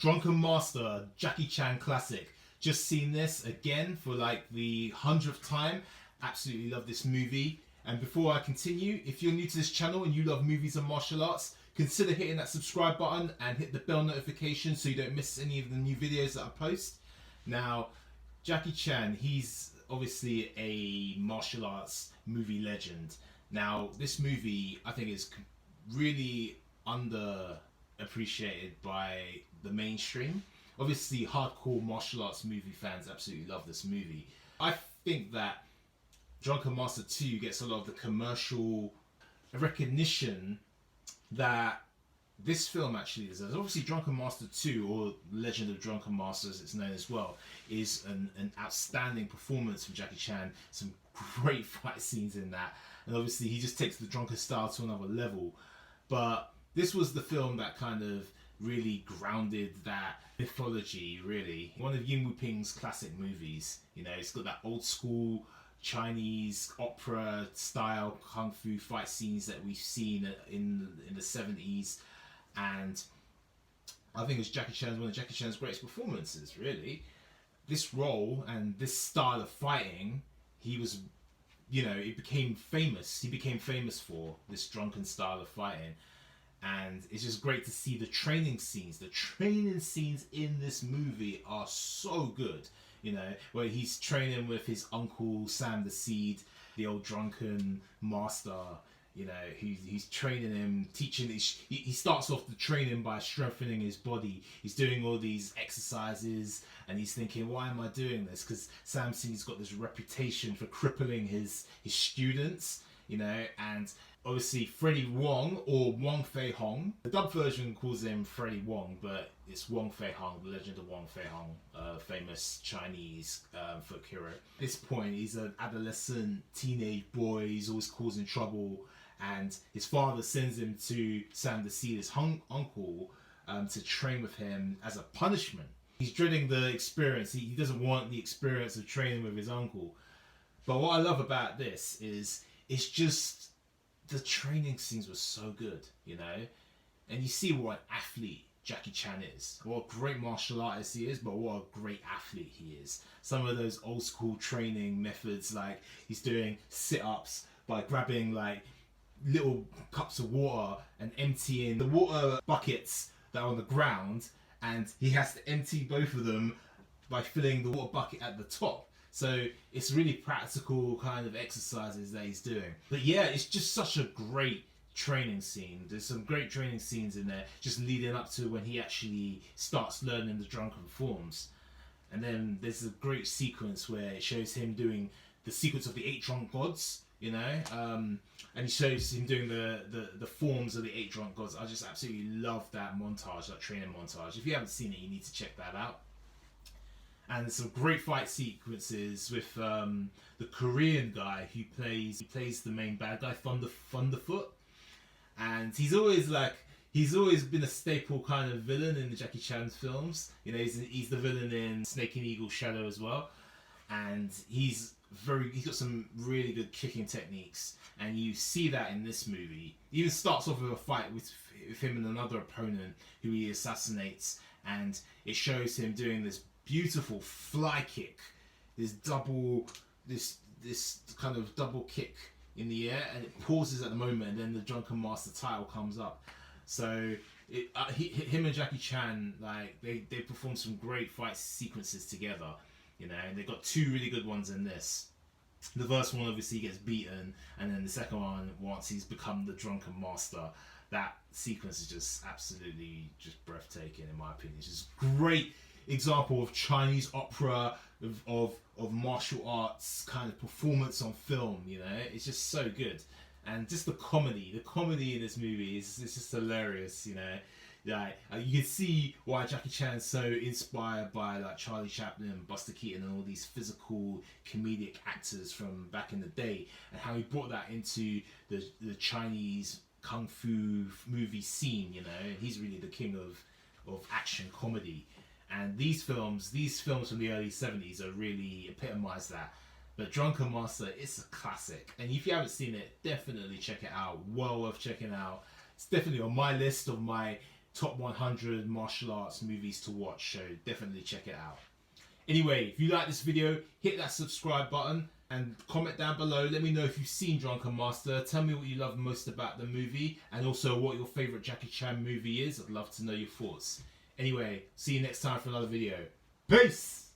Drunken Master, Jackie Chan classic. Just seen this again for like the 100th time. Absolutely love this movie. And before I continue, if you're new to this channel and you love movies and martial arts, consider hitting that subscribe button and hit the bell notification so you don't miss any of the new videos that I post. Now, Jackie Chan, he's obviously a martial arts movie legend. Now, this movie, I think, is really underappreciated by the mainstream. Obviously, hardcore martial arts movie fans absolutely love this movie. I think that Drunken Master 2 gets a lot of the commercial recognition that this film actually deserves. Obviously, Drunken Master 2, or Legend of Drunken Master as it's known as well, is an outstanding performance from Jackie Chan. Some great fight scenes in that. And obviously, he just takes the drunken style to another level. But this was the film that kind of really grounded that mythology, really. One of Yuen Woo-ping's classic movies. You know, it's got that old school Chinese opera style kung fu fight scenes that we've seen in the 70s, and I think it's one of Jackie Chan's greatest performances, really. This role and this style of fighting, he was, you know, it became famous. He became famous for this drunken style of fighting. And it's just great to see the training scenes. The training scenes in this movie are so good. You know, where he's training with his uncle Sam the Seed, the old drunken master. You know, he's training him, teaching. He starts off the training by strengthening his body. He's doing all these exercises, and he's thinking, "Why am I doing this?" Because Sam Seed's got this reputation for crippling his students. You know, and obviously Freddie Wong, or Wong Fei Hong. The dub version calls him Freddie Wong, but it's Wong Fei Hong, the legend of Wong Fei Hong, famous Chinese folk hero. At this point, he's an adolescent teenage boy. He's always causing trouble, and his father sends him to Sam the Seed, his uncle, to train with him as a punishment. He's dreading the experience. He doesn't want the experience of training with his uncle. But what I love about this is it's just the training scenes were so good, you know, and you see what an athlete Jackie Chan is, what a great martial artist he is, but what a great athlete he is. Some of those old school training methods, like he's doing sit-ups by grabbing like little cups of water and emptying the water buckets that are on the ground, and he has to empty both of them by filling the water bucket at the top. So it's really practical kind of exercises that he's doing. But yeah, it's just such a great training scene. There's some great training scenes in there, just leading up to when he actually starts learning the drunken forms. And then there's a great sequence where it shows him doing the sequence of the 8 drunk gods, you know, and he shows him doing the forms of the 8 drunk gods. I just absolutely love that montage, that training montage. If you haven't seen it, you need to check that out. And some great fight sequences with the Korean guy who plays the main bad guy, Thunderfoot, and he's always been a staple kind of villain in the Jackie Chan films. You know, he's the villain in Snake and Eagle Shadow as well, and he's got some really good kicking techniques, and you see that in this movie. He even starts off with a fight with him and another opponent who he assassinates, and it shows him doing this beautiful fly kick, this kind of double kick in the air, and it pauses at the moment, and then the Drunken Master title comes up. So him and Jackie Chan, like they perform some great fight sequences together, you know, and they've got 2 really good ones in this. The first one obviously gets beaten, and then the second one, once he's become the Drunken Master, that sequence is just absolutely just breathtaking in my opinion. It's just great example of Chinese opera, of martial arts kind of performance on film, you know. It's just so good. And just the comedy in this movie is just hilarious, you know. Like you can see why Jackie Chan's so inspired by like Charlie Chaplin, Buster Keaton, and all these physical comedic actors from back in the day, and how he brought that into the Chinese kung fu movie scene, you know. And he's really the king of action comedy. And these films from the early 70s are really epitomise that. But Drunken Master, it's a classic. And if you haven't seen it, definitely check it out. Well worth checking out. It's definitely on my list of my top 100 martial arts movies to watch, so definitely check it out. Anyway, if you like this video, hit that subscribe button and comment down below. Let me know if you've seen Drunken Master. Tell me what you love most about the movie and also what your favourite Jackie Chan movie is. I'd love to know your thoughts. Anyway, see you next time for another video. Peace!